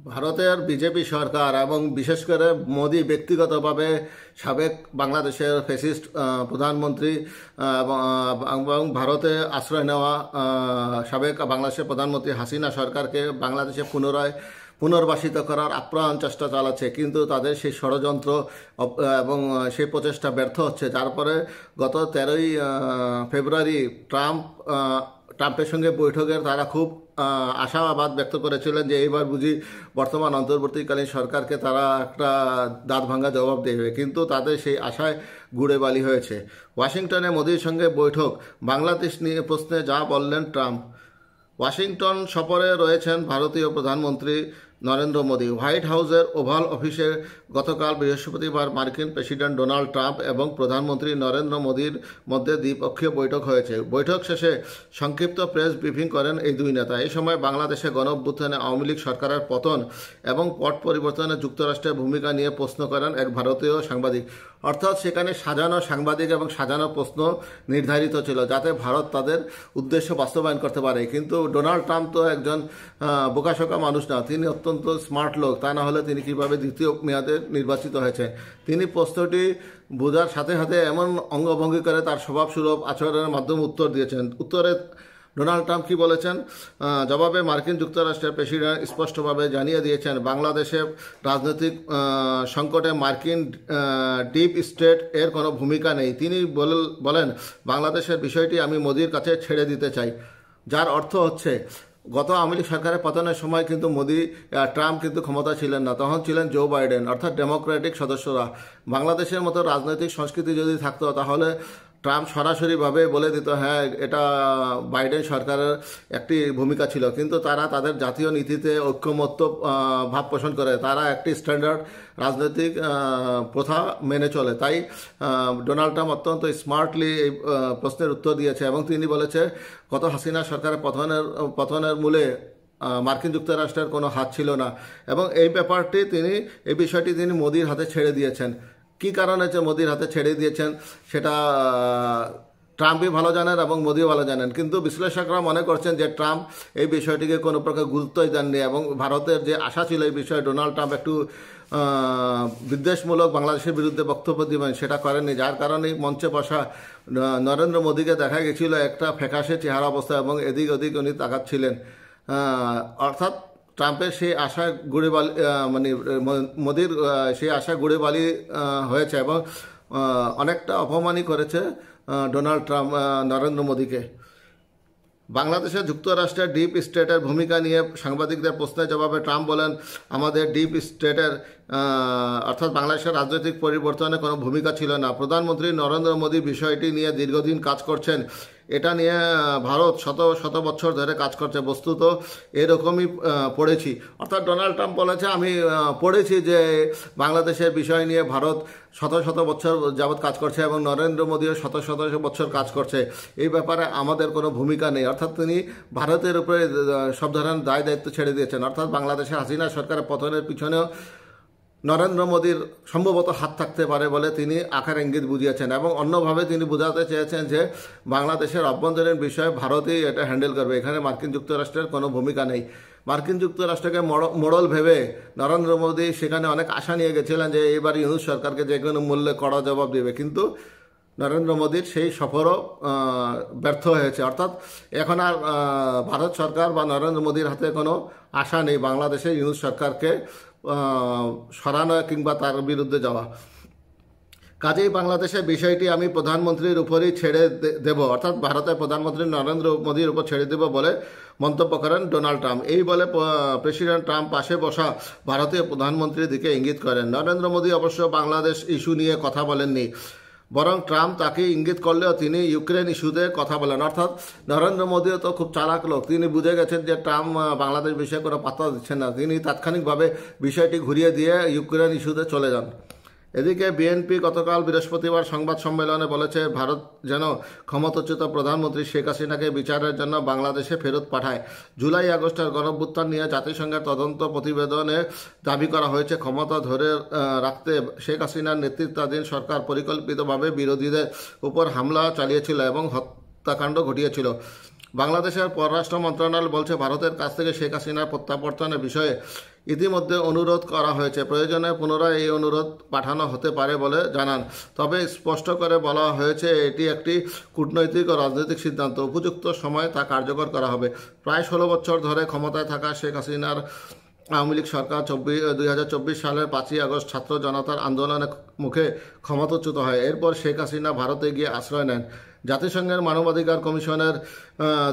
ভারতের বিজেপি সরকার এবং বিশেষ করে মোদি ব্যক্তিগতভাবে সাবেক বাংলাদেশের ফ্যাসিস্ট প্রধানমন্ত্রী এবং ভারতে আশ্রয় নেওয়া সাবেক বাংলাদেশের প্রধানমন্ত্রী হাসিনা সরকারকে বাংলাদেশে পুনর্বাসিত করার আপ্রাণ চেষ্টা চালাচ্ছে, কিন্তু তাদের সেই ষড়যন্ত্র এবং সেই প্রচেষ্টা ব্যর্থ হচ্ছে। তারপরে গত 13ই ফেব্রুয়ারি ট্রাম্পের সঙ্গে বৈঠকের তারা খুব আশাবাদ ব্যক্ত করেছিলেন যে এইবার বুঝি বর্তমান অন্তর্বর্তীকালীন সরকারকে তারা একটা দাঁত ভাঙা জবাব দেবে, কিন্তু তাদের সেই আশায় গুড়ে বালি হয়েছে। ওয়াশিংটনে মোদির সঙ্গে বৈঠক, বাংলাদেশ নিয়ে প্রশ্নে যা বললেন ট্রাম্প। ওয়াশিংটন সফরে রয়েছেন ভারতীয় প্রধানমন্ত্রী নরেন্দ্র মোদী। হোয়াইট হাউসের ওভাল অফিসে গতকাল বৃহস্পতিবার মার্কিন প্রেসিডেন্ট ডোনাল্ড ট্রাম্প এবং প্রধানমন্ত্রী নরেন্দ্র মোদীর মধ্যে দ্বিপক্ষীয় বৈঠক হয়েছে। বৈঠক শেষে সংক্ষিপ্ত প্রেস ব্রিফিং করেন এই দুই নেতা। এই সময় বাংলাদেশে গণঅভ্যুত্থানে আওয়ামী লীগ সরকারের পতন এবং পট পরিবর্তনে যুক্তরাষ্ট্রের ভূমিকা নিয়ে প্রশ্ন করেন এক ভারতীয় সাংবাদিক। অর্থাৎ সেখানে সাজানো সাংবাদিক এবং সাজানো প্রশ্ন নির্ধারিত ছিল যাতে ভারত তাদের উদ্দেশ্য বাস্তবায়ন করতে পারে। কিন্তু ডোনাল্ড ট্রাম্প তো একজন বোকাশোকা মানুষ না, তিনি অত্যন্ত স্মার্ট লোক, তা না হলে তিনি কিভাবে দ্বিতীয় মেয়াদে নির্বাচিত হয়েছে। তিনি প্রশ্নটি বোঝার সাথে সাথে এমন অঙ্গভঙ্গি করে তার স্বভাবসুলভ আচরণের মাধ্যমে উত্তর দিয়েছেন। উত্তরে ডোনাল্ড ট্রাম্প কি বলেছেন? জবাবে মার্কিন যুক্তরাষ্ট্রের প্রেসিডেন্ট স্পষ্টভাবে জানিয়ে দিয়েছেন বাংলাদেশের রাজনৈতিক সংকটে মার্কিন ডিপ স্টেট এর কোনো ভূমিকা নেই। তিনি বলেন বাংলাদেশের বিষয়টি আমি মোদির কাছে ছেড়ে দিতে চাই, যার অর্থ হচ্ছে গত আওয়ামী লীগ সরকারের পতনের সময় কিন্তু ট্রাম্প কিন্তু ক্ষমতা ছিলেন না, তখন ছিলেন জো বাইডেন, অর্থাৎ ডেমোক্রেটিক সদস্যরা। বাংলাদেশের মতো রাজনৈতিক সংস্কৃতি যদি থাকতো তাহলে ট্রাম্প সরাসরিভাবে বলে দিত হ্যাঁ এটা বাইডেন সরকারের একটি ভূমিকা ছিল, কিন্তু তারা তাদের জাতীয় নীতিতে ঐক্যমত্য ভাব পোষণ করে, তারা একটি স্ট্যান্ডার্ড রাজনৈতিক প্রথা মেনে চলে। তাই ডোনাল্ড ট্রাম্প অত্যন্ত স্মার্টলি এই প্রশ্নের উত্তর দিয়েছে এবং তিনি বলেছে গত হাসিনা সরকারের পতনের মূলে মার্কিন যুক্তরাষ্ট্রের কোনো হাত ছিল না এবং এই বিষয়টি তিনি মোদির হাতে ছেড়ে দিয়েছেন। কি কারণে যে মোদির হাতে ছেড়ে দিয়েছেন সেটা ট্রাম্পই ভালো জানেন এবং মোদিও ভালো জানেন, কিন্তু বিশ্লেষকরা মনে করছেন যে ট্রাম্প এই বিষয়টিকে কোনো প্রকার গুরুত্বই দেননি এবং ভারতের যে আশা ছিল এই বিষয়ে ডোনাল্ড ট্রাম্প একটু বিদ্বেষমূলক বাংলাদেশের বিরুদ্ধে বক্তব্য দিবেন সেটা করেননি, যার কারণে মঞ্চে বসা নরেন্দ্র মোদীকে দেখা গেছিল একটা ফ্যাকাশে চেহারা অবস্থা এবং এদিক ওদিক উনি তাকাচ্ছিলেন। অর্থাৎ ট্রাম্পের সেই আশা মোদির সেই আশা গুড়ে বালি হয়েছে এবং অনেকটা অপমানই করেছে ডোনাল্ড ট্রাম্প নরেন্দ্র মোদীকে। বাংলাদেশের যুক্তরাষ্ট্রের ডিপ স্টেটের ভূমিকা নিয়ে সাংবাদিকদের প্রশ্নের জবাবে ট্রাম্প বলেন আমাদের ডিপ স্টেটের অর্থাৎ বাংলাদেশের রাজনৈতিক পরিবর্তনে কোনো ভূমিকা ছিল না। প্রধানমন্ত্রী নরেন্দ্র মোদী বিষয়টি নিয়ে দীর্ঘদিন কাজ করছেন, এটা নিয়ে ভারত শত বছর ধরে কাজ করছে, বস্তুত এরকমই পড়েছি। অর্থাৎ ডোনাল্ড ট্রাম্প বলেছে আমি পড়েছি যে বাংলাদেশের বিষয় নিয়ে ভারত শত বছর যাবৎ কাজ করছে এবং নরেন্দ্র মোদীও শত বছর কাজ করছে, এই ব্যাপারে আমাদের কোনো ভূমিকা নেই। অর্থাৎ তিনি ভারতের উপরে সব ধরনের দায়িত্ব ছেড়ে দিয়েছেন। অর্থাৎ বাংলাদেশে হাসিনা সরকারের পতনের পিছনেও নরেন্দ্র মোদীর সম্ভবত হাত থাকতে পারে বলে তিনি আকার ইঙ্গিত বুঝিয়েছেন এবং অন্যভাবে তিনি বোঝাতে চেয়েছেন যে বাংলাদেশের অভ্যন্তরীণ বিষয়ে ভারতই এটা হ্যান্ডেল করবে, এখানে মার্কিন যুক্তরাষ্ট্রের কোনো ভূমিকা নেই। মার্কিন যুক্তরাষ্ট্রকে মোড়ল ভেবে নরেন্দ্র মোদী সেখানে অনেক আশা নিয়ে গেছিলেন যে এবার ইউনুস সরকারকে যে কোনো মূল্যে কড়া জবাব দেবে, কিন্তু নরেন্দ্র মোদীর সেই সফরও ব্যর্থ হয়েছে। অর্থাৎ এখন আর ভারত সরকার বা নরেন্দ্র মোদীর হাতে কোনো আশা নেই বাংলাদেশের ইউনুস সরকারকে সরানো কিংবা তার বিরুদ্ধে যাওয়া। কাজেই বাংলাদেশের বিষয়টি আমি প্রধানমন্ত্রীর উপরই ছেড়ে দেব, অর্থাৎ ভারতের প্রধানমন্ত্রী নরেন্দ্র মোদীর উপর ছেড়ে দেব বলে মন্তব্য করেন ডোনাল্ড ট্রাম্প। এই বলে প্রেসিডেন্ট ট্রাম্প পাশে বসা ভারতীয় প্রধানমন্ত্রীর দিকে ইঙ্গিত করেন। নরেন্দ্র মোদী অবশ্য বাংলাদেশ ইস্যু নিয়ে কথা বলেননি, বরং ট্রাম্প তাকে ইঙ্গিত করলেও তিনি ইউক্রেন ইস্যুতে কথা বলেন। অর্থাৎ নরেন্দ্র মোদীও তো খুব চালাক লোক, তিনি বুঝে গেছেন যে ট্রাম্প বাংলাদেশ বিষয়ে কোনো পাত্তা দিচ্ছেন না, তিনি তাৎক্ষণিকভাবে বিষয়টি ঘুরিয়ে দিয়ে ইউক্রেন ইস্যুতে চলে যান। এদিকে বিএনপি গতকাল বৃহস্পতিবার সংবাদ সম্মেলনে বলেছে ভারত যেন ক্ষমতাচ্যুত প্রধানমন্ত্রী শেখ হাসিনাকে বিচারের জন্য বাংলাদেশে ফেরত পাঠায়। জুলাই আগস্টের গণঅভ্যুত্থান নিয়ে জাতিসংঘের তদন্ত প্রতিবেদনে দাবি করা হয়েছে ক্ষমতা ধরে রাখতে শেখ হাসিনার নেতৃত্বাধীন সরকার পরিকল্পিতভাবে বিরোধীদের উপর হামলা চালিয়েছিল এবং হত্যাকাণ্ড ঘটিয়েছিল। বাংলাদেশের পররাষ্ট্র মন্ত্রণালয় বলছে ভারতের কাছ থেকে শেখ হাসিনার প্রত্যাবর্তনের বিষয়ে ইতিমধ্যে অনুরোধ করা হয়েছে, প্রয়োজনে পুনরায় এই অনুরোধ পাঠানো হতে পারে বলে জানান। তবে স্পষ্ট করে বলা হয়েছে এটি একটি কূটনৈতিক ও রাজনৈতিক সিদ্ধান্ত, উপযুক্ত সময়ে তা কার্যকর করা হবে। প্রায় 16 বছর ধরে ক্ষমতায় থাকা শেখ হাসিনার আওয়ামী লীগ সরকার 2024 সালের 5ই আগস্ট ছাত্র জনতার আন্দোলনের মুখে ক্ষমতাচ্যুত হয়। এরপর শেখ হাসিনা ভারতে গিয়ে আশ্রয় নেন। জাতিসংঘের মানবাধিকার কমিশনের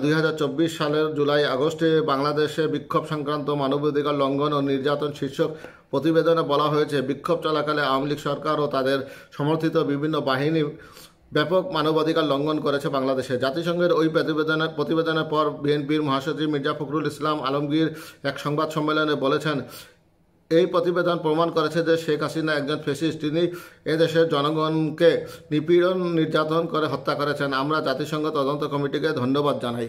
2024 সালের জুলাই আগস্টে বাংলাদেশে বিক্ষোভ সংক্রান্ত মানবাধিকার লঙ্ঘন ও নির্যাতন শীর্ষক প্রতিবেদনে বলা হয়েছে, বিক্ষোভ চলাকালে আওয়ামী লীগ সরকার ও তাদের সমর্থিত বিভিন্ন বাহিনী ব্যাপক মানবাধিকার লঙ্ঘন করেছে বাংলাদেশে। জাতিসংঘের ওই প্রতিবেদনের পর বিএনপির মহাসচিব মির্জা ফখরুল ইসলাম আলমগীর এক সংবাদ সম্মেলনে বলেছেন, এই প্রতিবেদন প্রমাণ করেছে যে শেখ হাসিনা একজন ফ্যাসিস্ট। তিনি এদেশের জনগণকে নিপীড়ন নির্যাতন করে হত্যা করেছেন। আমরা জাতিসংঘ তদন্ত কমিটিকে ধন্যবাদ জানাই।